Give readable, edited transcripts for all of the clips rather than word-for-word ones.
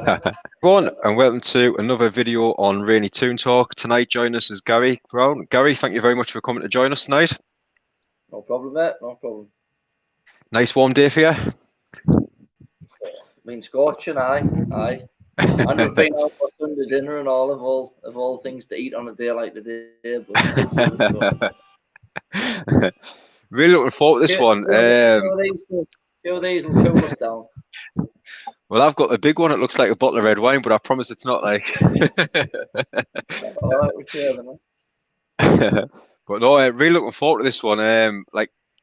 Go on, and welcome to another video on Rainy Toon Talk. Tonight, join us is Gary Brown. Gary, thank you very much for coming to join us tonight. No problem, mate. No problem. Nice warm day for you. Been scorching, aye. And we've been out for Sunday dinner and all things to eat on a day like today, but still feeling so. Really looking forward to this one. Few of these will cool us down. Well, I've got a big one. It looks like a bottle of red wine, but I promise it's not like. All right, we're here then. But no, I'm really looking forward to this one.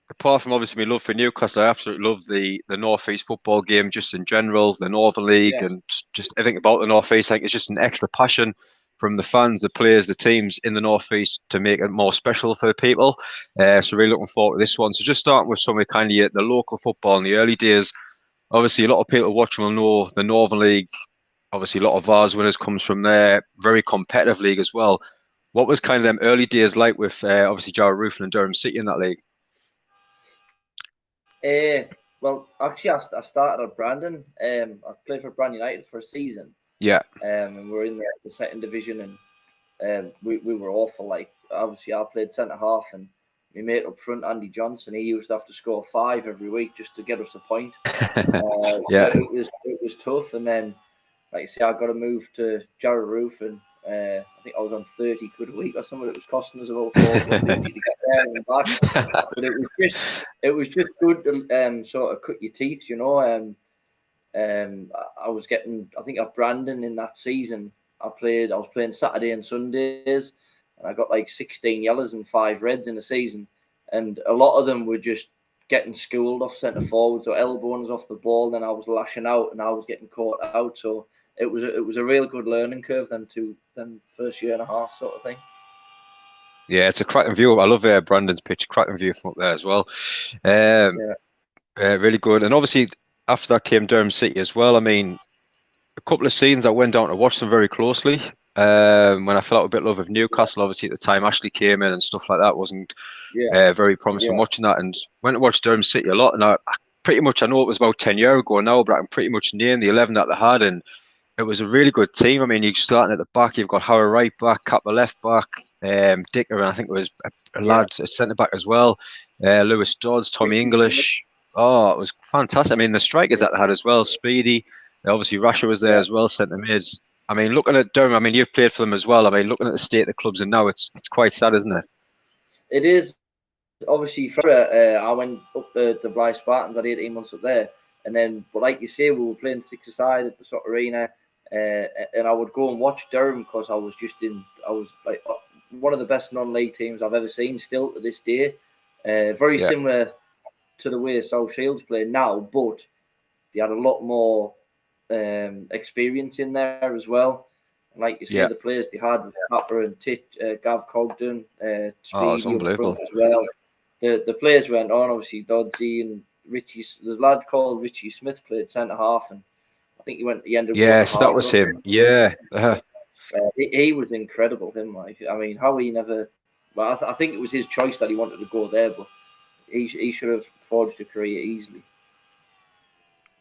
Apart from obviously my love for Newcastle, I absolutely love the North East football game just in general, the Northern League, Yeah. and just everything about the North East. I think it's just an extra passion from the fans, the players, the teams in the North East to make it more special for the people. So really looking forward to this one. So just starting with some of kind of the local football in the early days. Obviously, a lot of people watching will know the Northern League. Obviously, a lot of Vars winners comes from there. Very competitive league as well. What was kind of them early days like with obviously Jarrah Roofing and Durham City in that league? Well, actually, I started at Brandon. I played for Brandon United for a season. Yeah. And we're in the second division, and we were awful. Like, obviously, I played centre half, and my mate up front, Andy Johnson, he used to have to score 5 every week just to get us a point. Yeah. It was tough, and then like I say, I got to move to Jarrah Roof, and I think I was on 30 quid a week or something. It was costing us about 40 to get there and back. But it was just good to sort of cut your teeth, you know. I was getting, I think at Brandon in that season, I was playing Saturday and Sundays, and I got like 16 yellows and 5 reds in a season, and a lot of them were just getting schooled off centre forwards or elbowing us off the ball. Then I was lashing out, and I was getting caught out. So it was a real good learning curve them first year and a half sort of thing. Yeah, it's a cracking view. I love Brandon's pitch, cracking view from up there as well. Really good. And obviously after that came Durham City as well. I mean, a couple of seasons I went down to watch them very closely. When I fell out a bit of love with Newcastle, obviously at the time Ashley came in and stuff like that, wasn't very promising watching that, and went to watch Durham City a lot. And I pretty much, I know it was about 10 years ago now, but I can pretty much name the 11 that they had, and it was a really good team. I mean, you're starting at the back, you've got Howard right back, Kappa left back, Dicker, and I think it was a lad at centre back as well, Lewis Dodds, Tommy English. Oh, it was fantastic. I mean, the strikers that they had as well, Speedy, obviously Rasher was there as well, centre mids. I mean, looking at Durham, I mean, you've played for them as well. I mean, looking at the state of the clubs, and now it's quite sad, isn't it? It is. Obviously, for I went up the Blyth Spartans. I did 18 months up there, and then, but like you say, we were playing 6-a-side at the sort of arena, and I would go and watch Durham because I was like one of the best non-league teams I've ever seen. Still to this day, very similar to the way South Shields play now, but they had a lot more experience in there as well. And like you say, the players they had, Capper and Gav Cogden, Speedy up front as well. The players went on, obviously Dodsey and Richie. There's a lad called Richie Smith played centre half, and I think he ended up. Yes, that was him. Yeah. He was incredible. Him, like, I mean, how he never. Well, I think it was his choice that he wanted to go there, but he should have forged a career easily.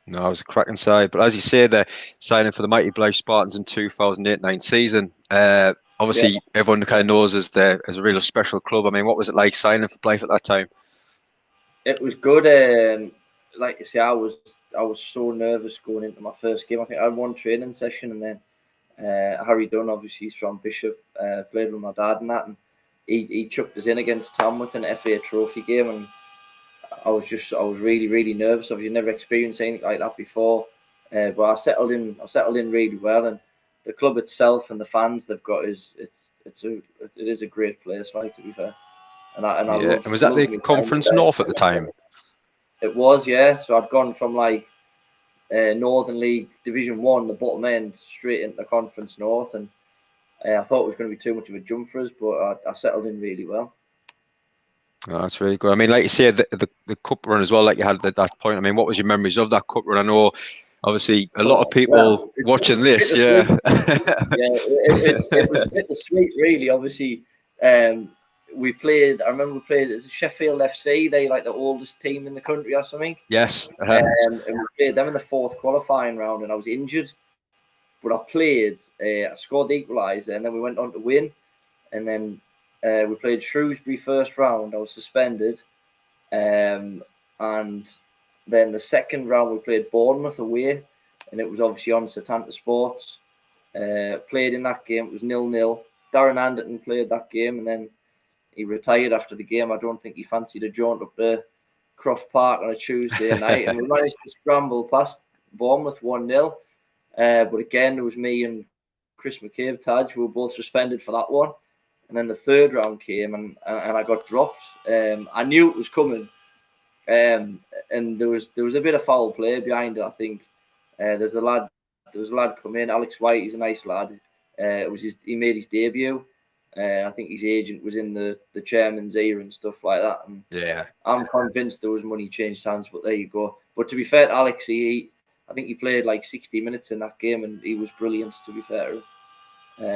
No, it was a cracking side. But as you say, they're signing for the mighty Blyth Spartans in 2008-9 season. Obviously, everyone kind of knows as a real special club. I mean, what was it like signing for Blyth at that time? It was good. Like I say, I was so nervous going into my first game. I think I had one training session, and then Harry Dunn, obviously he's from Bishop, played with my dad and that, and he chucked us in against Tamworth in an FA Trophy game, and I was really, really nervous. I've never experienced anything like that before, but I settled in really well, and the club itself and the fans they've got it is a great place, like, to be fair. And was that the Conference North at the time? It was, yeah. So I'd gone from like Northern League Division 1, the bottom end, straight into the Conference North, and I thought it was going to be too much of a jump for us, but I settled in really well. Oh, that's really good. I mean, like you said, the cup run as well, like you had at that point. I mean, what was your memories of that cup run? I know, obviously, a lot of people watching this, it was bittersweet, really. Obviously, we played. I remember we played as Sheffield FC. They like the oldest team in the country or something. Yes. And we played them in the 4th qualifying round, and I was injured. But I played, I scored the equaliser, and then we went on to win. And then we played Shrewsbury first round. I was suspended. And then the second round we played Bournemouth away, and it was obviously on Setanta Sports. Played in that game. It was 0-0. Darren Anderton played that game, and then he retired after the game. I don't think he fancied a jaunt up to Croft Park on a Tuesday night, and we managed to scramble past Bournemouth 1-0. But again, it was me and Chris McCabe, Taj, we were both suspended for that one. And then the third round came, and I got dropped. I knew it was coming, and there was a bit of foul play behind it. I think there was a lad come in, Alex White. He's a nice lad. He made his debut. I think his agent was in the chairman's ear and stuff like that. And Yeah, I'm convinced there was money changed hands, but there you go. But to be fair to Alex, I think he played like 60 minutes in that game, and he was brilliant, to be fair to him.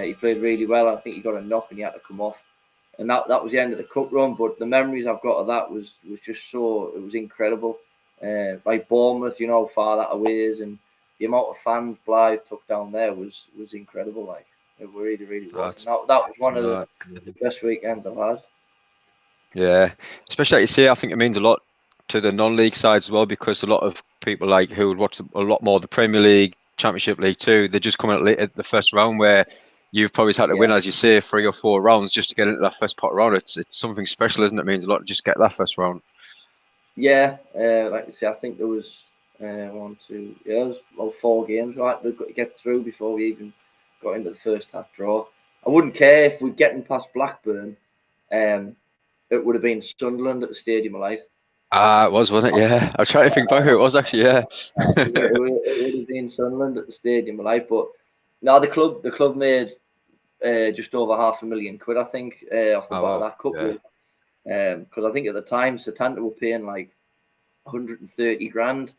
He played really well. I think he got a knock and he had to come off. And that was the end of the cup run. But the memories I've got of that was just it was incredible. Like Bournemouth, you know how far that away is, and the amount of fans Blyth took down there was incredible. Like, it really, really was. That was one of the best weekends I've had. Yeah, especially like you say, I think it means a lot to the non-league sides as well, because a lot of people like who would watch a lot more of the Premier League, Championship League too, they just come out late at the first round, where you've probably had to win, as you say, 3 or 4 rounds just to get into that first pot round. It's something special, isn't it? It means a lot to just get that first round. Yeah, like I say, I think there was 1, 2, yeah, it was about 4 games, right? They've got to get through before we even got into the first half draw. I wouldn't care if we'd getting past Blackburn. It would have been Sunderland at the Stadium of Light. It was, wasn't it? Yeah, I'm trying to think back who it was actually. Yeah, it would have been Sunderland at the Stadium of Light. But now the club made just over £500,000, I think, off the back of that cup. Because I think at the time Setanta were paying like 130 grand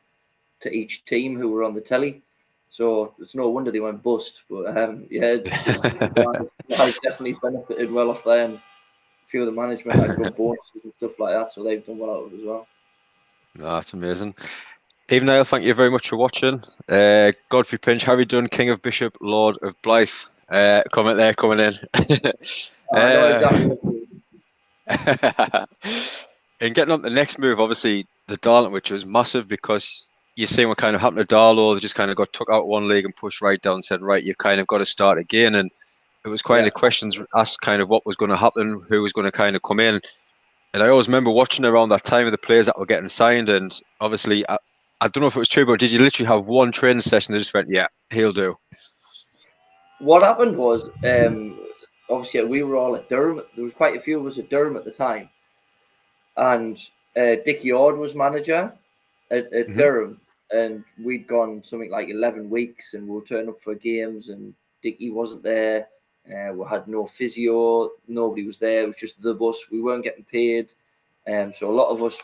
to each team who were on the telly. So it's no wonder they went bust. But yeah, I definitely benefited well off there. And a few of the management had good bonuses and stuff like that, so they've done well out of it as well. No, that's amazing. Even Niall, thank you very much for watching. Godfrey Pinch, Harry Dunn, King of Bishop, Lord of Blyth. Comment there, coming in. I know exactly what it is. And getting on to the next move, obviously the Darlington, which was massive, because you're seeing what kind of happened to Darlow. They just kind of got took out one league and pushed right down and said, right, you've kind of got to start again. And it was quite the questions asked, kind of what was going to happen, who was going to kind of come in. And I always remember watching around that time of the players that were getting signed. And obviously, I don't know if it was true, but did you literally have one training session that just went, yeah, he'll do? What happened was, obviously, we were all at Durham. There was quite a few of us at Durham at the time. And Dickie Ord was manager at Durham. And we'd gone something like 11 weeks, and we were turning up for games, and Dickie wasn't there. We had no physio. Nobody was there. It was just the bus. We weren't getting paid. So a lot of us,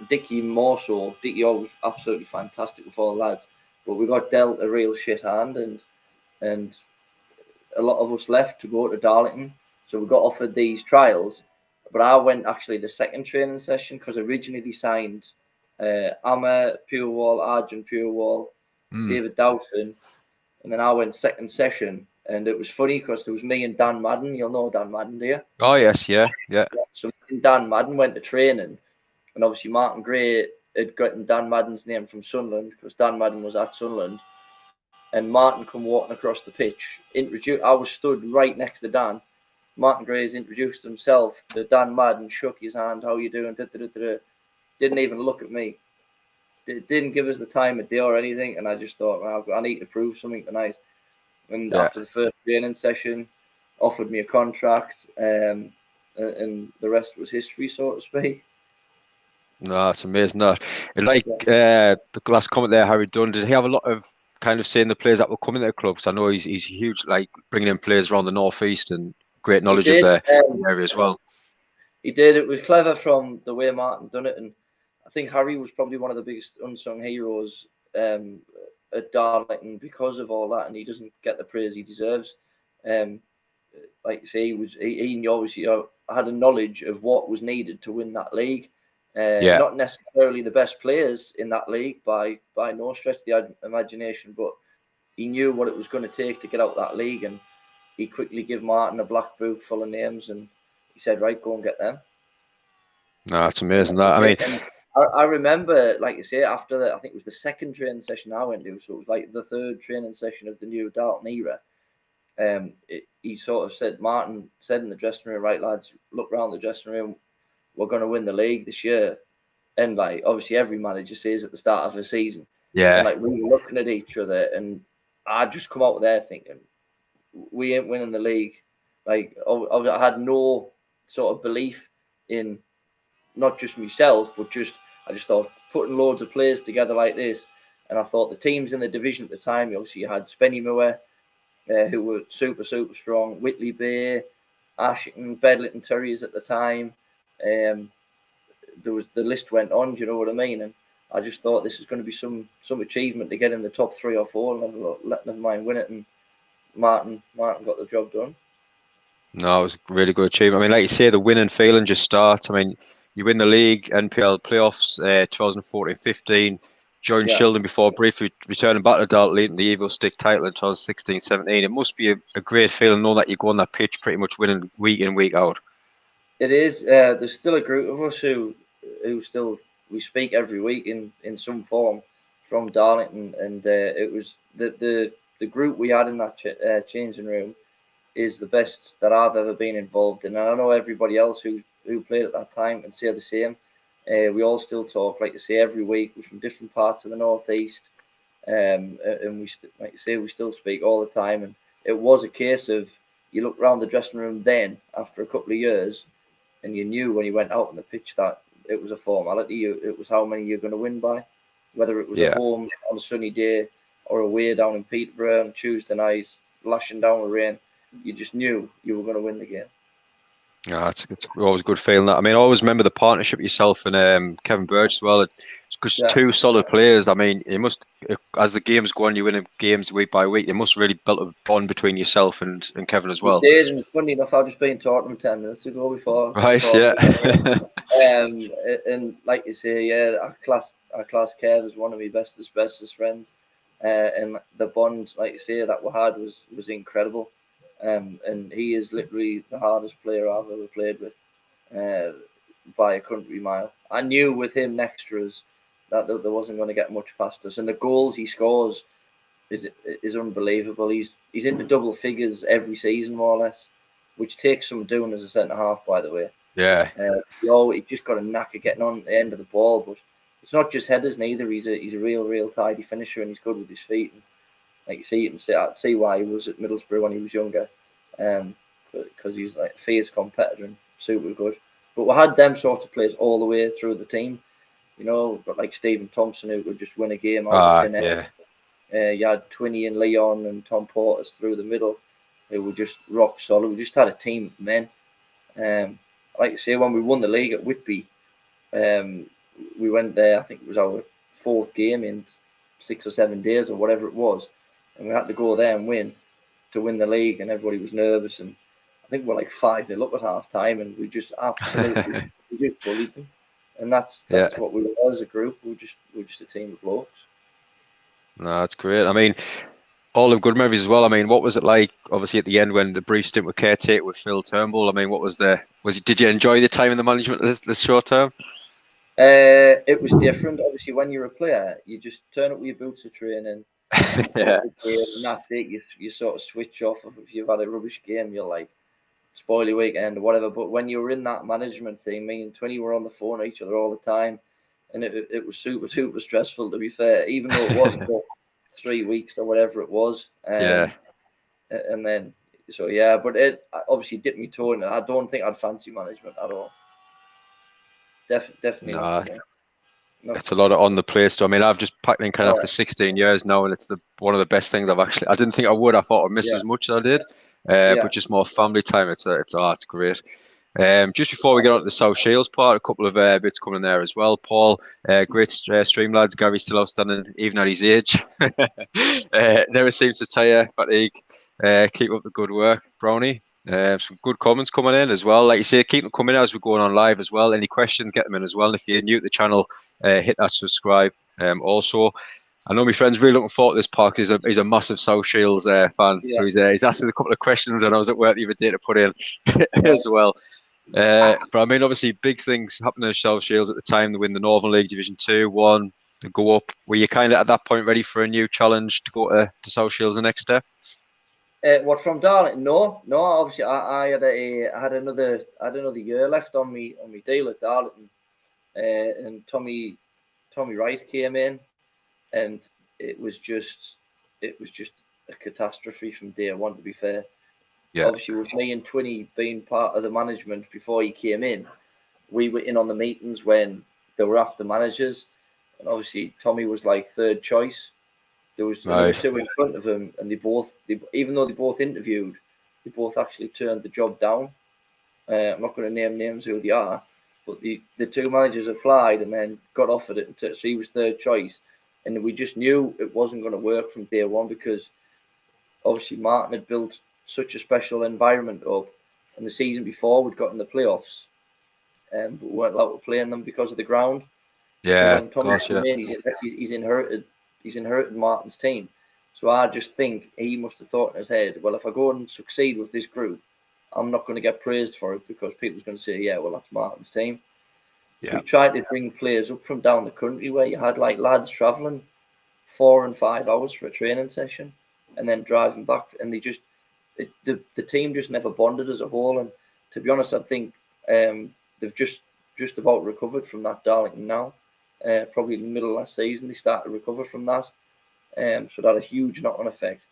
Dickie more so, Dickie Ord was absolutely fantastic with all the lads. But we got dealt a real shit hand, and a lot of us left to go to Darlington. So we got offered these trials. But I went actually the second training session, because originally they signed Amma Purewall, Arjun Purewall, David Dowson, and then I went second session. And it was funny because there was me and Dan Madden. You'll know Dan Madden, do you? Oh yes, yeah. So me and Dan Madden went to training, and obviously Martin Gray had gotten Dan Madden's name from Sunderland, because Dan Madden was at Sunderland. And Martin come walking across the pitch. I was stood right next to Dan. Martin Gray's introduced himself to Dan Madden, shook his hand, how you doing? Didn't even look at me. Didn't give us the time of day or anything. And I just thought, well, I need to prove something tonight. And after the first training session, offered me a contract, and the rest was history, so to speak. No, it's amazing. That, like the last comment there, Harry Dunn, did he have a lot of kind of saying the players that were coming to the club? Because I know he's huge, like bringing in players around the northeast and great knowledge of the area as well. He did. It was clever from the way Martin done it, and I think Harry was probably one of the biggest unsung heroes at Darlington because of all that, and he doesn't get the praise he deserves. Like you say, he obviously had a knowledge of what was needed to win that league. Not necessarily the best players in that league by no stretch of the imagination, but he knew what it was going to take to get out that league, and he quickly gave Martin a black book full of names, and he said, right, go and get them. No, it's amazing that. I mean, and I remember, like you say, after I think it was the second training session I went to, so it was like the third training session of the new Darlington era. He sort of said, Martin said in the dressing room, right, lads, look around the dressing room, we're going to win the league this year. And like, obviously every manager says at the start of the season. yeah. And like, we were looking at each other, and I just come out there thinking, we ain't winning the league. Like, I had no sort of belief in not just myself, but I just thought putting loads of players together like this, and I thought the teams in the division at the time, obviously you had Spennymoor, who were super strong, Whitley Bay, Ashington, Bedlington Terriers at the time. The list went on. Do you know what I mean? And I just thought this is going to be some achievement to get in the top 3 or 4, and let never mind win it. And Martin got the job done. No, it was a really good achievement. I mean, like you say, the winning feeling just starts. I mean, you win the league, NPL playoffs, 2014-15, joined Shildon before briefly returning back to Darlington, the Evil Stick title in 2016-17. It must be a great feeling knowing that you go on that pitch pretty much winning week in, week out. It is. There's still a group of us who still, we speak every week in some form from Darlington, and it was the group we had in that changing room is the best that I've ever been involved in. And I know everybody else who played at that time can say the same. We all still talk, like I say, every week. We're from different parts of the northeast, and we, like you say, we still speak all the time. And it was a case of, you look around the dressing room then after a couple of years, and you knew when you went out on the pitch that it was a formality. It was how many you're going to win by, whether it was at home on a sunny day or away down in Peterborough on Tuesday night, lashing down with rain. You just knew you were going to win the game. Yeah, it's always a good feeling. That I mean, I always remember the partnership yourself and Kevin Birch as well. Because two solid players. I mean, it must, as the games go on, you win games week by week. You must really build a bond between yourself and Kevin as well. We did, and funny enough, I've just been talking to him 10 minutes ago before. Right, yeah. And like you say, yeah, our class Kev is one of my bestest friends, and the bond, like you say, that we had was incredible. And he is literally the hardest player I've ever played with, by a country mile. I knew with him next to us that there wasn't going to get much past us, and the goals he scores is unbelievable. He's into double figures every season, more or less, which takes some doing as a centre half, by the way. Yeah. He just got a knack of getting on the end of the ball, but it's not just headers neither. He's a real tidy finisher, and he's good with his feet. And like you can see why he was at Middlesbrough when he was younger, because he's like a fierce competitor and super good. But we had them sort of players all the way through the team. You know, but like Stephen Thompson, who could just win a game out of thin air. You had Twinney and Leon and Tom Portis through the middle, who were just rock solid. We just had a team of men. Like I say, when we won the league at Whitby, we went there. I think it was our 4th game in 6 or 7 days or whatever it was, and we had to go there and win to win the league, and everybody was nervous. And I think we're like 5-0 up at half time, and we just absolutely we just bullied them. And that's what we were as a group. We're just a team of blokes. No, that's great. I mean, all of good memories as well. I mean, what was it like, obviously, at the end when the brief stint with caretaker with Phil Turnbull? I mean, did you enjoy the time in the management this short term? It was different. Obviously, when you're a player, you just turn up with your boots of training, and that's it. You sort of switch off. If you've had a rubbish game, you're like, spoil your weekend or whatever. But when you were in that management thing, me and Twinney were on the phone to each other all the time, and it was super stressful, to be fair, even though it wasn't 3 weeks or whatever it was. And then, but it obviously dipped me toe in it. I don't think I'd fancy management at all. Definitely not. It's a lot on the play store. I mean, I've just packed in kind of for 16 years now, and it's one of the best things I didn't think I would. I thought I'd miss as much as I did, but just more family time. It's great. Just before we get on to the South Shields part, a couple of bits coming in there as well. Paul, great stream, lads. Gary's still outstanding, even at his age. Never seems to tire, fatigue. Keep up the good work, Brownie. Some good comments coming in as well. Like you say, keep them coming as we're going on live as well. Any questions, get them in as well. If you're new to the channel, hit that subscribe. Also, I know my friend's really looking forward to this park. He's a massive South Shields fan, Yeah. so he's asked us a couple of questions, and I was at work the other day to put in Yeah. as well. But I mean, obviously, big things happening in South Shields at the time. They win the Northern League Division 2, 1, to go up. Were you kind of at that point ready for a new challenge to go to South Shields the next step? What from Darlington? No. Obviously, I had another year left on me deal at Darlington, and Tommy Wright came in, and it was just a catastrophe from day one. To be fair, Yeah, obviously with me and Twinny being part of the management before he came in, we were in on the meetings when they were after managers, and obviously Tommy was like third choice. There was another right. two in front of him, and even though they both interviewed, they both actually turned the job down. I'm not going to name names who they are, but the two managers applied and then got offered it, so he was third choice, and we just knew it wasn't going to work from day one because obviously Martin had built such a special environment up, and the season before we'd got in the playoffs, but we weren't allowed to play in them because of the ground. So Yeah, when of Tommy course, came yeah. in, he's inherited Martin's team. So I just think he must have thought in his head, well, if I go and succeed with this group, I'm not going to get praised for it because people's going to say, yeah, well, that's Martin's team. So Yeah, he tried to bring players up from down the country where you had like lads travelling 4 and 5 hours for a training session and then driving back, and the team just never bonded as a whole. And to be honest, I think they've just about recovered from that Darlington now. Probably in the middle of last season, they started to recover from that. So that had a huge knock-on effect.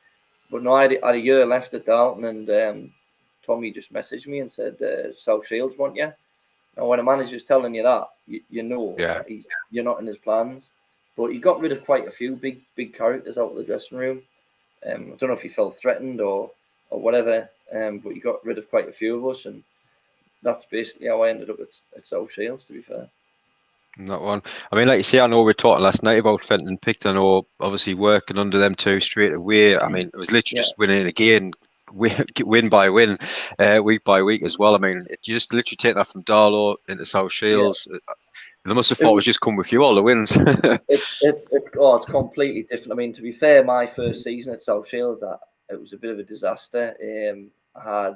But no, I had a year left at Darlington, and Tommy just messaged me and said, South Shields want you. Now, when a manager's telling you that, you know yeah. that you're not in his plans. But he got rid of quite a few big characters out of the dressing room. I don't know if he felt threatened or whatever, but he got rid of quite a few of us, and that's basically how I ended up at South Shields, to be fair. That one. I mean, like you say, I know we were talking last night about Fenton and Picton. I know, obviously, working under them two straight away. I mean, it was literally Yeah. just winning again, win by win, week by week as well. I mean, you just literally take that from Darlow into South Yeah. Shields. They must have thought it was just come with you, all the wins. It's completely different. I mean, to be fair, my first season at South Shields, it was a bit of a disaster. I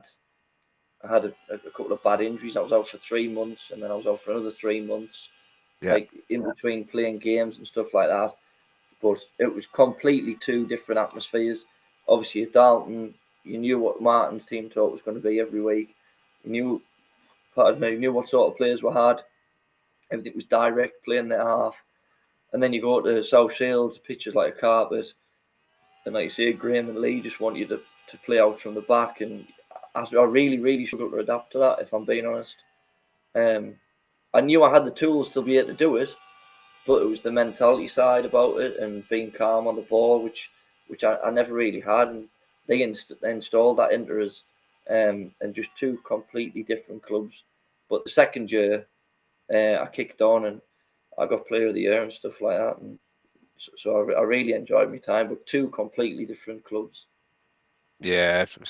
had a couple of bad injuries. I was out for 3 months, and then I was out for another 3 months, Yeah, like in between playing games and stuff like that. But it was completely two different atmospheres. Obviously, at Darlington, you knew what Martin's team talk was going to be every week. You knew what sort of players were hard. Everything was direct, playing their half. And then you go to South Shields, pitches like a carpet, and like you say, Graham and Lee just want you to play out from the back, and I really struggled to adapt to that, if I'm being honest. I knew I had the tools to be able to do it, but it was the mentality side about it and being calm on the ball, which I never really had, and they installed that into us, and just two completely different clubs. But the second year, I kicked on and I got Player of the Year and stuff like that, and so I really enjoyed my time. But two completely different clubs. yeah, I'd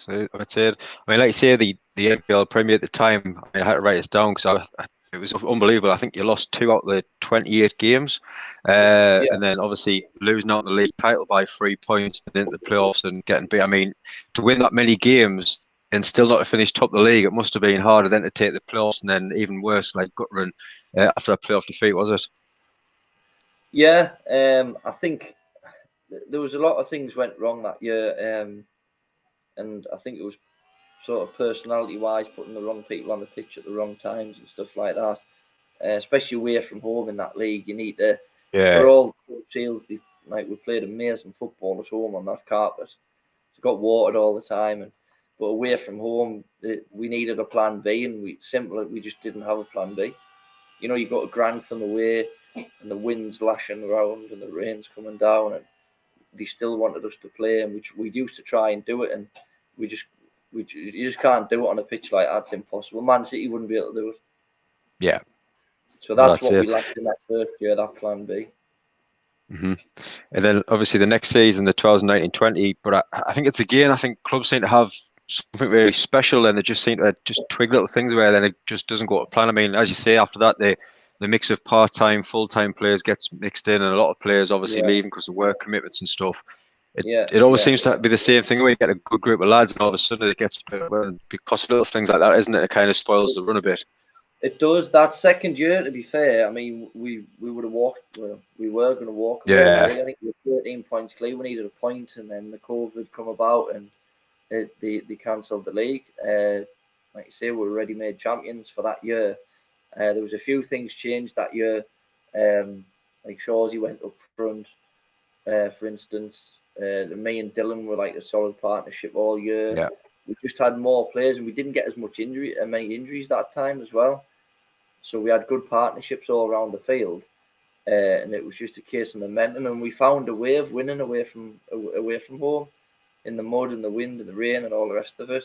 say. I mean, like you say, the NPL Premier at the time. I mean, I had to write this down because it was unbelievable. I think you lost 2 out of the 28 games, Yeah, and then obviously losing out the league title by 3 points and into the playoffs and getting beat. I mean, to win that many games and still not to finish top of the league, it must have been harder than to take the playoffs, and then even worse, like gut run after that playoff defeat, was it? yeah. I think there was a lot of things went wrong that year, and I think it was sort of personality-wise putting the wrong people on the pitch at the wrong times and stuff like that. Especially away from home in that league, you need to. For Yeah, all Shields, like we played amazing football at home on that carpet. It got watered all the time, but away from home, we needed a plan B, and we just didn't have a plan B. You know, you got a Grantham away, and the wind's lashing around, and the rain's coming down, and they still wanted us to play, and we used to try and do it, and we just you just can't do it on a pitch like that. It's impossible. Man City wouldn't be able to do it. yeah, So well, that's that's what we it. lacked in that first year, that plan B. Hmm. And then obviously the next season, the 2019-20, but I think it's again, I think clubs seem to have something very special and they just seem to just twig little things where then it just doesn't go to plan. I mean, as you say, after that, they the mix of part-time, full-time players gets mixed in, and a lot of players obviously Yeah. leaving because of work commitments and stuff. Yeah, It always yeah. seems to be the same thing where you get a good group of lads and all of a sudden it gets because of little things like that, isn't it? It kind of spoils the run a bit. It does. That second year, to be fair, I mean, we would have walked. Well, we were going to walk away from the Yeah, league. I think we were 13 points clear. We needed a point, and then the COVID come about, and they cancelled the league. Like you say, we were ready-made champions for that year. There was a few things changed that year. Like Shawsey went up front, for instance. Me and Dylan were like a solid partnership all year. yeah. We just had more players, and we didn't get as many injuries that time as well. So we had good partnerships all around the field, and it was just a case of momentum. And we found a way of winning away from home, in the mud and the wind and the rain and all the rest of it.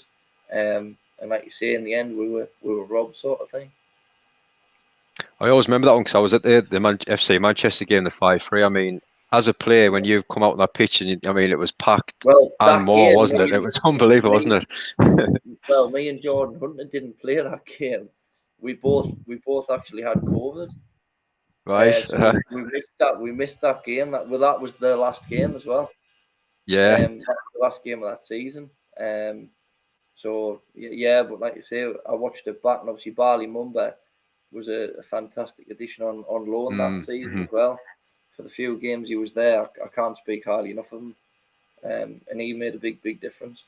And like you say, in the end, we were robbed, sort of thing. I always remember that one because I was at the FC Manchester game, the 5-3. I mean, as a player, when you come out on that pitch, and I mean, it was packed Well, and that more, game, wasn't it? It was unbelievable, wasn't it? well, me and Jordan Hunter didn't play that game. We both actually had COVID. Right. So we missed that. We missed that game. That was the last game as well. Yeah. That was the last game of that season. So yeah, but like you say, I watched it back, and obviously Barley Mumba was a fantastic addition on loan that season as well. For the few games he was there, I can't speak highly enough of him, and he made a big difference.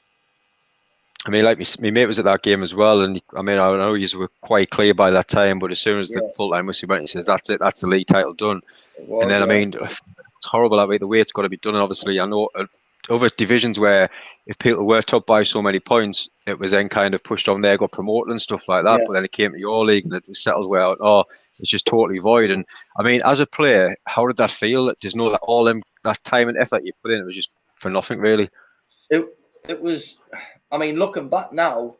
I mean, like my mate was at that game as well, and I mean, I know you were quite clear by that time, but as soon as the full time whistle went, he says, "That's it, that's the league title done." It was, And then, I mean, it's horrible that way, the way it's got to be done. And obviously, I know other divisions where if people were top by so many points, it was then kind of pushed on there, got promoted and stuff like that. But then it came to your league and it was settled where, it's just totally void. And I mean, as a player, how did that feel? Just know that all that time and effort you put in, it was just for nothing, really. It was. I mean, looking back now,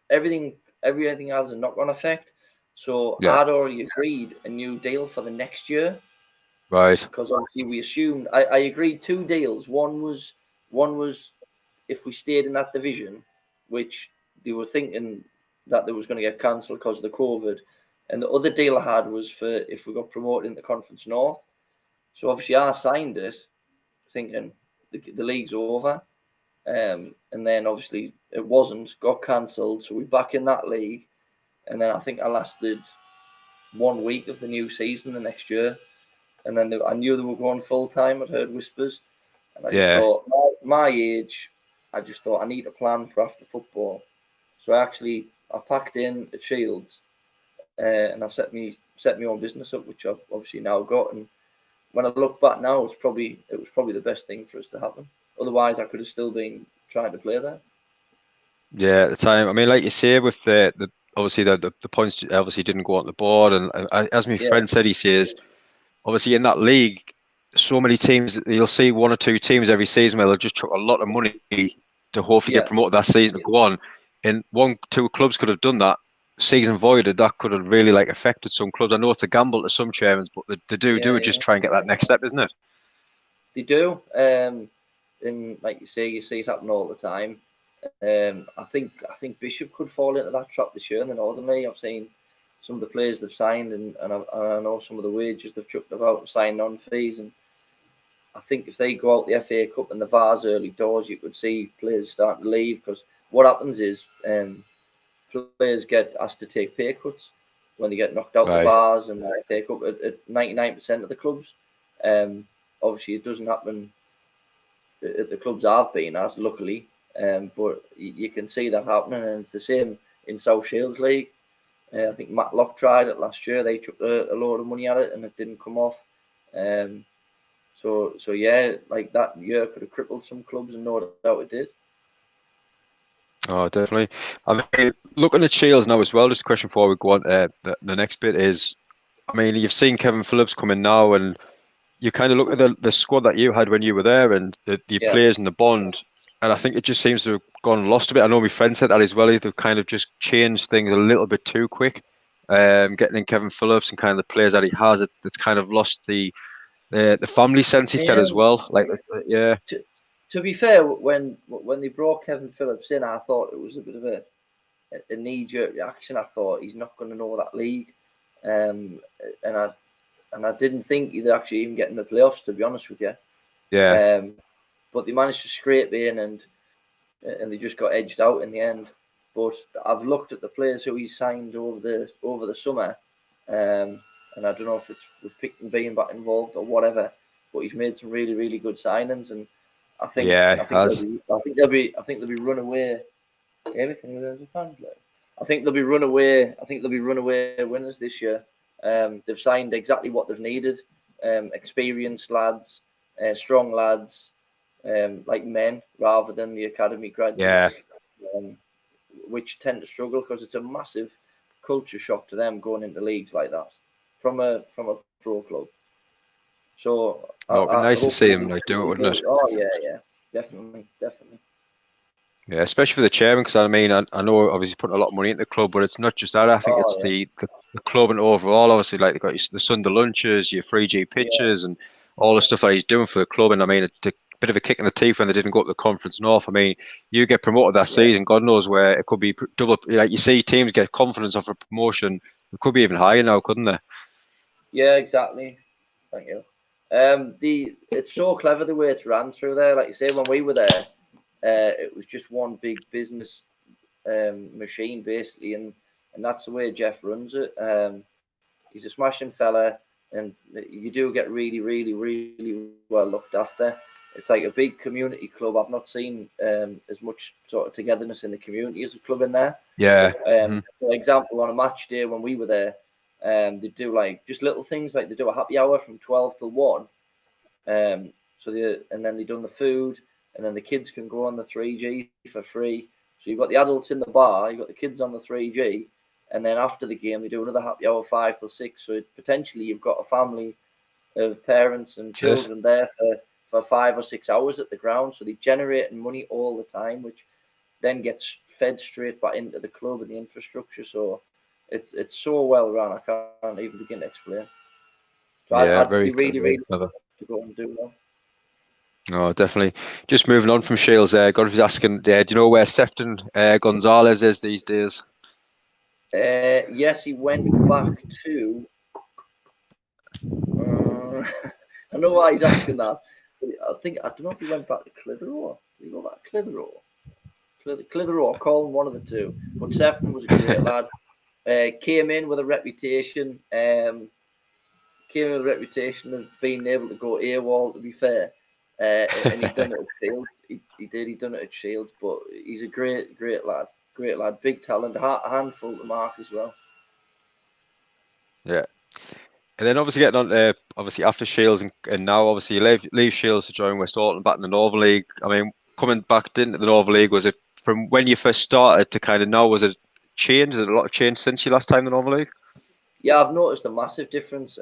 everything has a knock-on effect. So Yeah. I'd already agreed a new deal for the next year. Right. Because obviously we assumed I agreed 2 deals. One was if we stayed in that division, which they were thinking that they was going to get cancelled because of the COVID, and the other deal I had was for if we got promoted into Conference North. So obviously I signed it, thinking the league's over, and then obviously it wasn't, got cancelled. So we're back in that league, and then I think I lasted 1 week of the new season the next year. And then I knew they were going full time. I'd heard whispers, and I just thought, my age, I just thought I need a plan for after football. So I packed in at Shields, and I set me own business up, which I've obviously now got. And when I look back now, it was probably the best thing for us to happen. Otherwise, I could have still been trying to play there. Yeah, at the time. I mean, like you say, with the obviously the points obviously didn't go on the board, and as my friend said, he says, obviously in that league, so many teams, you'll see one or two teams every season where they'll just chuck a lot of money to hopefully get promoted that season to go on. And 1-2 clubs could have done that. Season voided, that could have really affected some clubs. I know it's a gamble to some chairmen, but they do it just try and get that next step, isn't it? They do. And like you see it happen all the time. I think Bishop could fall into that trap this year in the Northern League. I've seen some of the players they've signed, and I know some of the wages they've chucked about and signed on fees. And I think if they go out the FA Cup and the VARs early doors, you could see players starting to leave, because what happens is players get asked to take pay cuts when they get knocked out the VARs and the FA Cup at 99% of the clubs. Obviously, it doesn't happen at the clubs I've been at, luckily. But you can see that happening, and it's the same in South Shields League. I think Matlock tried it last year. They took a load of money at it, and it didn't come off. So yeah, like that year could have crippled some clubs, and no doubt it did. Oh, definitely. I mean, looking at Shields now as well, just a question before we go on. The next bit is, I mean, you've seen Kevin Phillips come in now, and you kind of look at the squad that you had when you were there, and the players and the bond, and I think it just seems to have gone lost a bit. I know my friend said that as well. They've kind of just changed things a little bit too quick. Getting in Kevin Phillips and kind of the players that he has, it's kind of lost the family sense instead as well. To be fair, when they brought Kevin Phillips in, I thought it was a bit of a knee-jerk reaction. I thought he's not going to know that league. and I didn't think you'd actually even get in the playoffs, to be honest with you. Yeah. But they managed to scrape in, and they just got edged out in the end. But I've looked at the players who he's signed over the summer, and I don't know if it's with Pickton being back involved or whatever, but he's made some really, really good signings, and I think Yeah, I think they'll be run away. I think they'll be run away. I think they'll be runaway winners this year. They've signed exactly what they've needed. Experienced lads, strong lads, like men rather than the academy yeah, graduates, um, which tend to struggle because it's a massive culture shock to them going into leagues like that from a pro club. So no, it'd be nice to see hopefully, him like do it, wouldn't it? oh yeah, definitely. Yeah, especially for the chairman, because I mean, I know obviously putting a lot of money into the club, but it's not just that. I think Oh it's yeah, the club and overall. Obviously, like they've got the Sunday lunches, your 3G yeah, pitches, and all the stuff that he's doing for the club. And I mean, it's a bit of a kick in the teeth when they didn't go up the Conference North. I mean, you get promoted that yeah, season, God knows where it could be double. Like you see, teams get confidence off a promotion. It could be even higher now, couldn't they? yeah, exactly. Thank you. It's so clever the way it's ran through there. Like you say, when we were there, it was just one big business machine basically, and that's the way Jeff runs it. He's a smashing fella, and you do get really, really, really well looked after. It's like a big community club. I've not seen as much sort of togetherness in the community as a club in there. Yeah. For example, on a match day when we were there, they do like just little things like they do a happy hour from 12 till 1. And then they done the food, and then the kids can go on the 3G for free. So you've got the adults in the bar, you've got the kids on the 3G, and then after the game they do another happy hour 5 till 6. So potentially you've got a family of parents and That's it. children there for 5 or 6 hours at the ground. So they're generating money all the time, which then gets fed straight back into the club and the infrastructure. So it's so well run. I can't even begin to explain. So Yeah, I'd very be clever, really, very really clever. to go and do well. Oh, definitely. Just moving on from Shields, God was asking, do you know where Sefton Gonzalez is these days? Yes, he went back to. I know why he's asking that. I don't know if he went back to Clitheroe. Did he go back to Clitheroe? Clitheroe or Colin, one of the two. But Sefton was a great lad. Came in with a reputation. Came with a reputation of being able to go AWOL. To be fair, and he done it at Shields. He did. He done it at Shields. But he's a great lad. Great lad. Big talent. A handful to mark as well. Yeah. And then obviously getting on to, obviously after Shields and now obviously you leave Shields to join West Orton back in the Northern League. I mean, coming back into the Northern League, was it from when you first started to kind of now, was it changed? Has it a lot of change since your last time in the Northern League? Yeah, I've noticed a massive difference.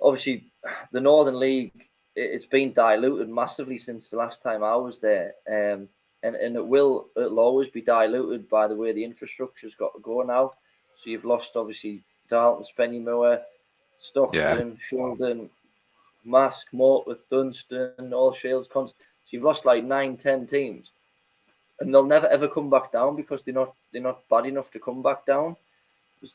Obviously, the Northern League it's been diluted massively since the last time I was there, and it'll always be diluted by the way the infrastructure's got to go now. So you've lost obviously Darlington, Spennymoor, Yeah. Stockton, Shildon, Mask, Morpeth, Dunstan, all Shields. So you've lost like 9, 10 teams, and they'll never ever come back down because they're not bad enough to come back down.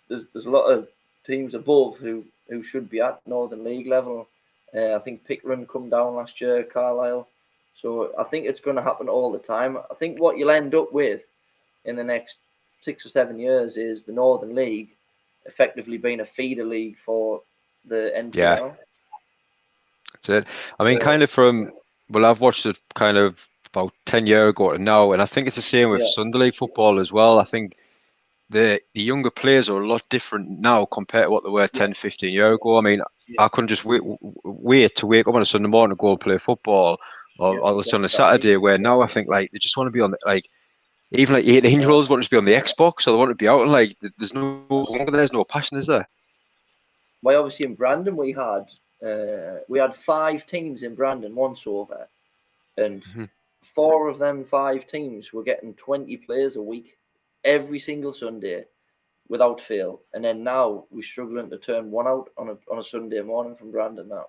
There's a lot of teams above who should be at Northern League level. I think Pickering come down last year, Carlisle. So I think it's going to happen all the time. I think what you'll end up with in the next 6 or 7 years is the Northern League effectively being a feeder league for the Yeah. NPL. That's it. I mean, So kind of well, I've watched it kind of about 10 years ago to now, and I think it's the same with yeah, Sunday League football as well. I think the younger players are a lot different now compared to what they were yeah, 10, 15 years ago. I mean, yeah, I couldn't just wait to wake up on a Sunday morning to go and play football yeah, or listen on a exactly. Saturday, where now I think like they just want to be on like even like 18-year-olds want to be on the Xbox or they want to be out and like there's no passion, is there? Well, obviously in Brandon we had 5 teams in Brandon once over, and Mhm. 4 of them 5 teams were getting 20 players a week every single Sunday without fail. And then now we're struggling to turn one out on a Sunday morning from Brandon now.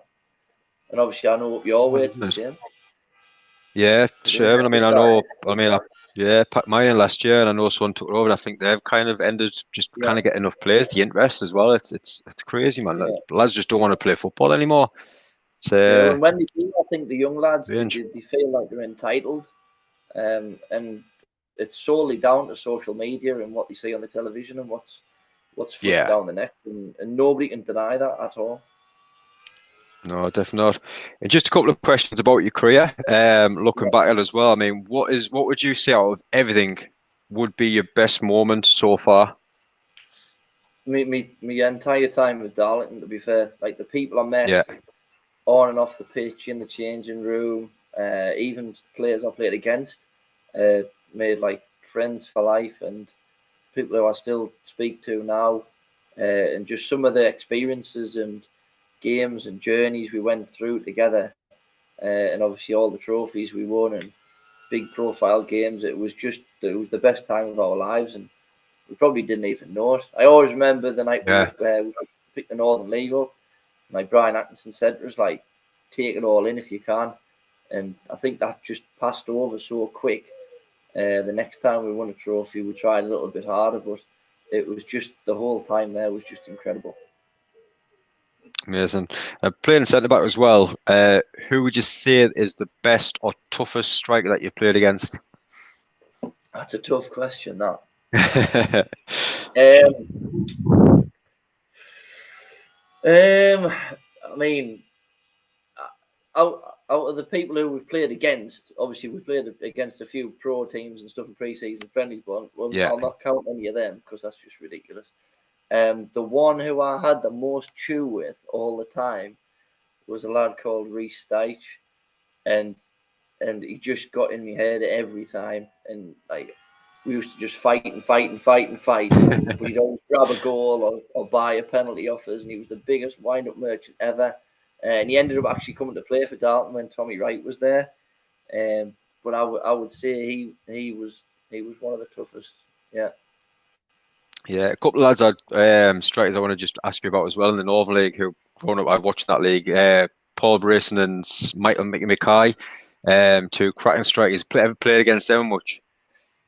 And obviously I know up your way it's the 100%. same. Yeah, It is sure. I mean, I just that know. I mean, Yeah, packed mine in last year, and I know someone took it over. And I think they've kind of ended just kind Yeah, of getting enough players, the interest as well. It's crazy, man. yeah, Lads just don't want to play football anymore. It's yeah. And when they do, I think the young lads strange. they feel like they're entitled, and it's solely down to social media and what they see on the television and what's flushed Yeah, down the neck, and nobody can deny that at all. no, definitely not. And just a couple of questions about your career. Looking Yeah. back at it as well. I mean, what would you say out of everything would be your best moment so far? Me entire time with Darlington, to be fair, like the people I met Yeah, on and off the pitch, in the changing room, even players I played against, uh, made like friends for life, and people who I still speak to now, and just some of the experiences and games and journeys we went through together, and obviously all the trophies we won and big profile games. It was the best time of our lives, and we probably didn't even know it. I always remember the night yeah. we picked the Northern League up. Like Brian Atkinson said, it was like take it all in if you can, and I think that just passed over so quick. The next time we won a trophy, we tried a little bit harder, but it was just the whole time there was just incredible. Amazing. Playing centre back as well. Who would you say is the best or toughest striker that you've played against? That's a tough question. That. Um, I mean, out of the people who we've played against, obviously we played against a few pro teams and stuff in pre-season friendlies, but Yeah, I'll not count any of them because that's just ridiculous. The one who I had the most chew with all the time was a lad called Reece Deitch, and he just got in my head every time, and like we used to just fight and fight and fight and fight. We'd always grab a goal or buy a penalty off us, and he was the biggest wind-up merchant ever. And he ended up actually coming to play for Darlington when Tommy Wright was there. But I would say he was one of the toughest. Yeah. yeah. A couple of lads, strikers I want to just ask you about as well in the Northern League who grown up, I watched that league. Paul Brayson and Mickey Mackay, two cracking strikers. Ever played against them much?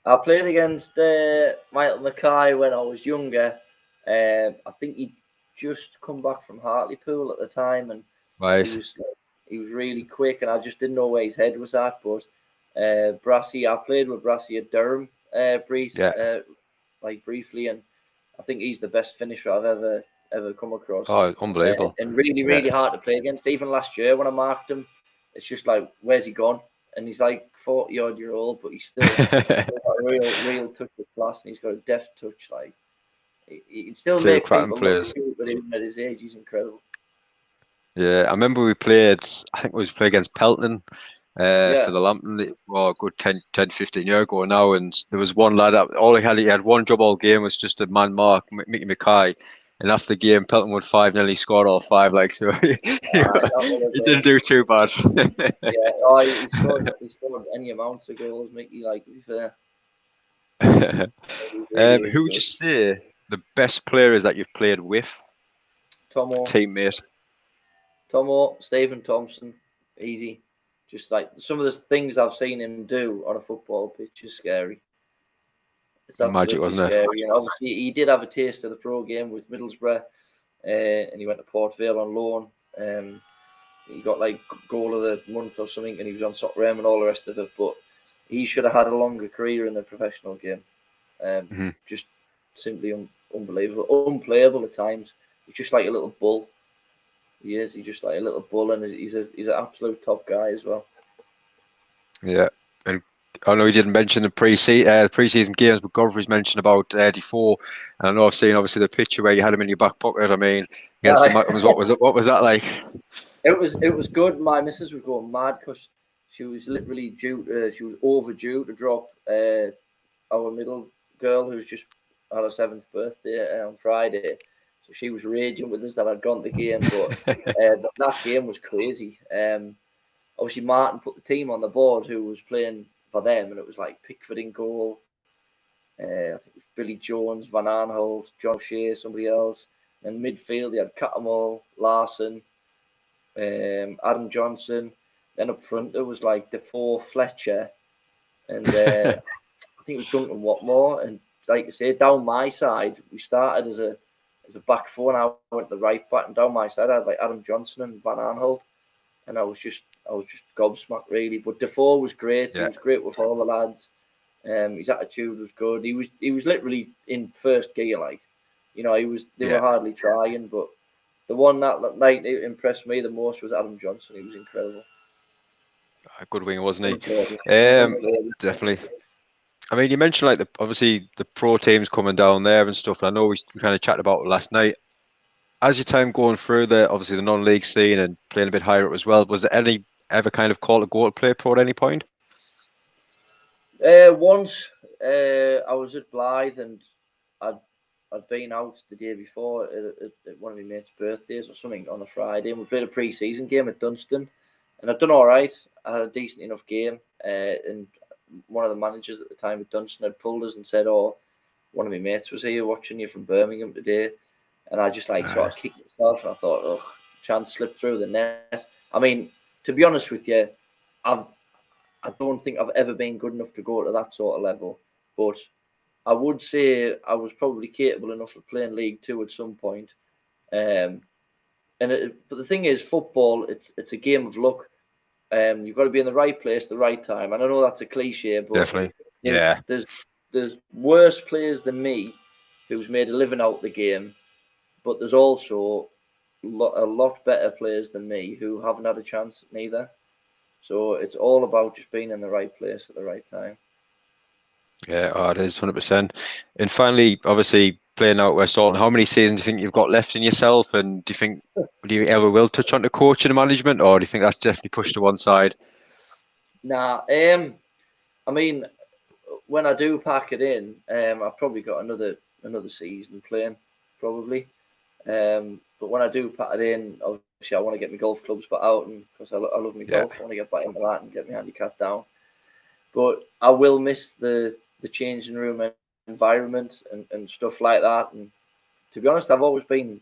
I played against Michael Mackay when I was younger. I think he'd just come back from Hartlepool at the time, and he Right. was he was really quick, and I just didn't know where his head was at. But Brassy, I played with Brassy at Durham, Yeah. like briefly, and I think he's the best finisher I've ever come across, Oh, unbelievable. and really Yeah. really hard to play against. Even last year when I marked him, it's just like where's he gone? And he's like 40 odd year old, but he's still got a real touch of class, and he's got a deft touch. Like he can still Two make cracking people look players. cute, but even at his age, he's incredible. Yeah, I remember we played, I think we played against Pelton for Yeah, the Lambton, well, a good 10, 15 years ago now. And there was one lad, that all he had one job all game, was just a man mark, Mickey Mackay. And after the game, Pelton won 5-0, he scored all five, like, so that would have he didn't been. do too bad. Yeah, oh, he scored any amounts of goals, Mickey. Like to be fair, he's really really Who would you good. say the best player is that you've played with? A Tomo, teammate? Stephen Thompson, easy. Just like some of the things I've seen him do on a football pitch is scary. It's Magic, absolutely wasn't it? scary. And obviously, he did have a taste of the pro game with Middlesbrough, and he went to Port Vale on loan. He got like goal of the month or something, and he was on Soccerem and all the rest of it. But he should have had a longer career in the professional game. Hmm. Just simply unbelievable, unplayable at times. He's just like a little bull. He is. He's just like a little bull, and he's an absolute top guy as well. Yeah. And I know you didn't mention the pre-season games, but Godfrey's mentioned about Defoe. And I know I've seen obviously the picture where you had him in your back pocket. I mean, against the Yeah, Mackems, what was it? What was that like? it was good. My missus was going mad because she was literally she was overdue to drop our middle girl who's just had her 7th birthday on Friday. So she was raging with us that I'd gone to the game, but that game was crazy. Obviously Martin put the team on the board who was playing for them, and it was like Pickford in goal. I think it was Billy Jones, Van Aanholt, John O'Shea, somebody else. And midfield, they had Cattermole, Larson, Adam Johnson. Then up front there was like Defoe, Fletcher, and think it was Duncan Watmore, and like I say, down my side, we started as a back four, and I went to the right back, and down my side I had like Adam Johnson and Van Aanholt, and I was just gobsmacked really. But Defoe was great. He Yeah. was great with all the lads. His attitude was good. He was literally in first gear, like, you know, they were hardly trying. But the one that night that impressed me the most was Adam Johnson. He was incredible. A good winger, wasn't he? Unbelievable. Definitely. I mean, you mentioned like obviously the pro teams coming down there and stuff. I know we kind of chatted about it last night. As your time going through obviously the non-league scene and playing a bit higher up as well, was there any ever kind of call to go to play pro at any point? Once I was at Blyth, and I'd been out the day before at one of my mates' birthdays or something on a Friday, and we played a pre-season game at Dunstan, and I'd done all right. I had a decent enough game, and one of the managers at the time at Dunstan had pulled us and said, "Oh, one of my mates was here watching you from Birmingham today," and I just sort of kicked myself, and I thought, "Oh, chance slipped through the net." I mean, to be honest with you, I don't think I've ever been good enough to go to that sort of level, but I would say I was probably capable enough of playing League Two at some point. But the thing is, football, it's a game of luck. You've got to be in the right place, the right time. And I know that's a cliche, but definitely, yeah. There's worse players than me who's made a living out the game, but there's also a lot better players than me who haven't had a chance neither. So it's all about just being in the right place at the right time. Yeah, it is 100%. And finally, obviously playing out West Alton, how many seasons do you think you've got left in yourself? And do you ever will touch on the coaching and management, or do you think that's definitely pushed to one side? Nah, I mean, when I do pack it in, I've probably got another season playing, probably. But when I do pack it in, obviously I want to get my golf clubs back out, and because I love my golf, I want to get back into that and get my handicap down. But I will miss the changing room environment and stuff like that. And to be honest, I've always been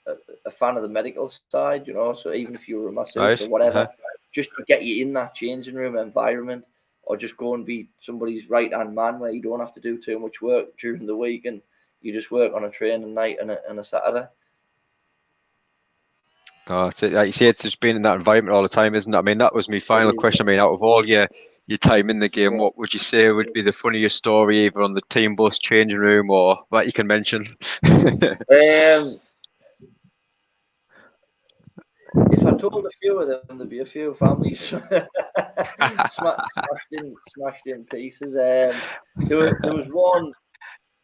a fan of the medical side, you know. So even if you were a masseuse or whatever, just to get you in that changing room environment, or just go and be somebody's right hand man where you don't have to do too much work during the week and you just work on a training night and a Saturday. Oh, it's like you say, it's just been in that environment all the time, isn't it? I mean, that was my final question. I mean, out of all your time in the game, what would you say would be the funniest story, either on the team bus, changing room, or what you can mention? If I told a few of them, there'd be a few families smashed in pieces. There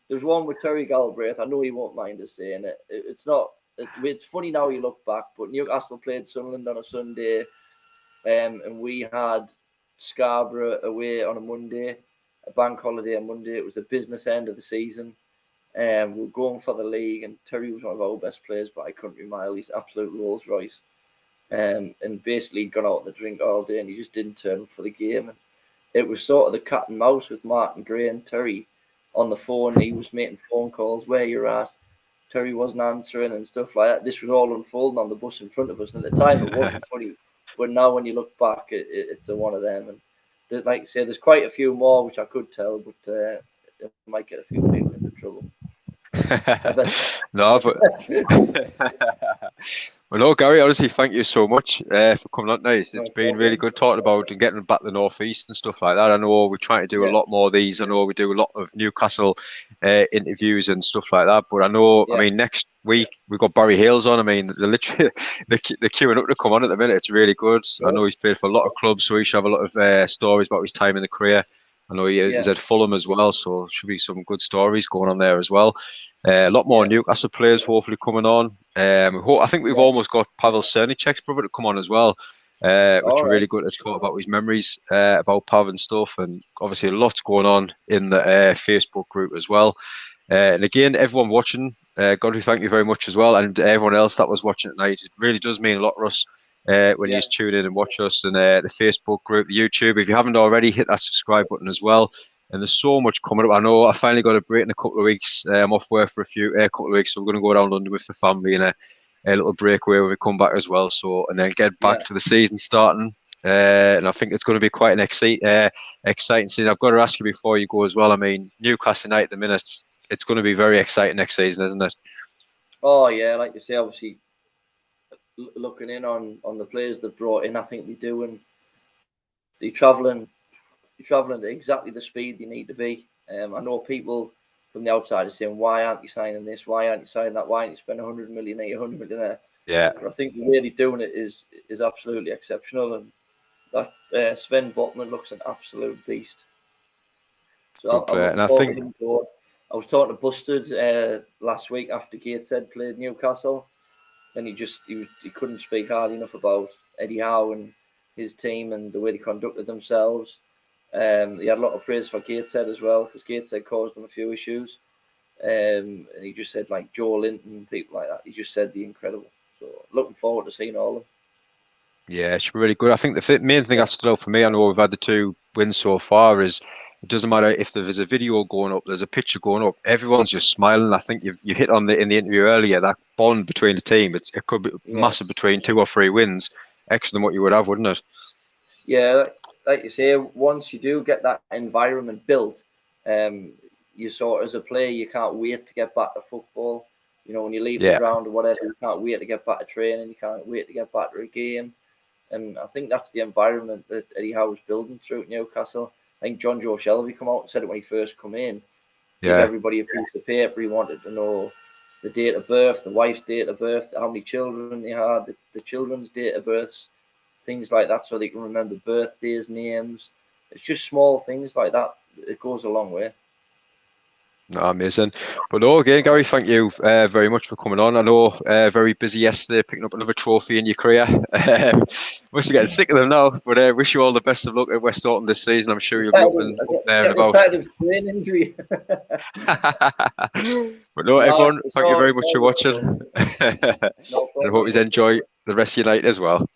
was one with Terry Galbraith. I know he won't mind us saying it. It's funny now you look back, but Newcastle played Sunderland on a Sunday, and we had Scarborough away on a Monday, a bank holiday on Monday. It was the business end of the season. We were going for the league, and Terry was one of our best players by a country mile. He's absolute Rolls Royce. And basically he'd gone out on the drink all day, and he just didn't turn up for the game. And it was sort of the cat and mouse with Martin Gray and Terry on the phone. He was making phone calls, where you're at. Terry wasn't answering and stuff like that. This was all unfolding on the bus in front of us, and at the time it wasn't funny. But now when you look back, it's one of them. And like I say, there's quite a few more which I could tell, but it might get a few people into trouble. No, but well, no, Gary, honestly, thank you so much for coming on tonight. It's been really good talking about and getting back to the North East and stuff like that. I know we're trying to do a lot more of these. I know we do a lot of Newcastle interviews and stuff like that. But I know, I mean, next week we've got Barry Hales on. I mean, they're literally they're queuing up to come on at the minute. It's really good. I know he's played for a lot of clubs, so he should have a lot of stories about his time in the career. I know he's at Fulham as well, so there should be some good stories going on there as well. A lot more Newcastle players hopefully coming on. I think we've almost got Pavel Cernicek's brother to come on as well, which are really good to talk about his memories about Pav and stuff. And obviously lots going on in the Facebook group as well. And again, everyone watching, Godfrey, thank you very much as well. And everyone else that was watching tonight, it really does mean a lot to us. When you just tune in and watch us, and the Facebook group, the YouTube. If you haven't already, hit that subscribe button as well. And there's so much coming up. I know I finally got a break in a couple of weeks. I'm off work for a couple of weeks, so we're going to go down London with the family and a little breakaway when we come back as well. So, and then get back to the season starting. And I think it's going to be quite an exciting season. I've got to ask you before you go as well. I mean, Newcastle United at the minute, it's going to be very exciting next season, isn't it? Oh yeah, like you say, obviously looking in on the players they've brought in, I think they do, and they're travelling at exactly the speed they need to be. I know people from the outside are saying, "Why aren't you signing this? Why aren't you signing that? Why aren't you spending 100 million here, 100 million there?" Yeah. But I think the way they're doing it is absolutely exceptional, and that Sven Botman looks an absolute beast. So Good I'm player. And looking I forward think, to him going. I was talking to Busted last week after Gateshead played Newcastle, and he couldn't speak hard enough about Eddie Howe and his team and the way they conducted themselves. He had a lot of praise for Gateshead as well, because Gateshead caused them a few issues. And he just said, like, Joe Linton, people like that. He just said the incredible. So looking forward to seeing all of them. yeah, it should be really good. I think the main thing that stood out for me, I know we've had the 2 wins so far, is it doesn't matter if there's a video going up, there's a picture going up, everyone's just smiling. I think you hit on in the interview earlier, that bond between the team. It could be Yeah, massive between 2 or 3 wins, extra than what you would have, wouldn't it? yeah. Like you say, once you do get that environment built, um, you sort as a player, you can't wait to get back to football. You know, when you leave the Yeah. ground or whatever, you can't wait to get back to training. You can't wait to get back to a game. And I think that's the environment that Eddie Howe was building through at Newcastle. I think John Joe Shelby come out and said it when he first come in. Give Yeah. everybody a piece of paper. He wanted to know the date of birth, the wife's date of birth, how many children they had, the children's date of births, things like that, so they can remember birthdays, names. It's just small things like that. It goes a long way. No, amazing. But no, again, Gary, thank you very much for coming on. I know very busy yesterday, picking up another trophy in your career. Must be getting sick of them now, but wish you all the best of luck at West Autumn this season. I'm sure you'll be up there and about. Repetitive brain injury. But no, No, everyone, thank you very much for watching. no And I hope problem. you enjoy the rest of your night as well.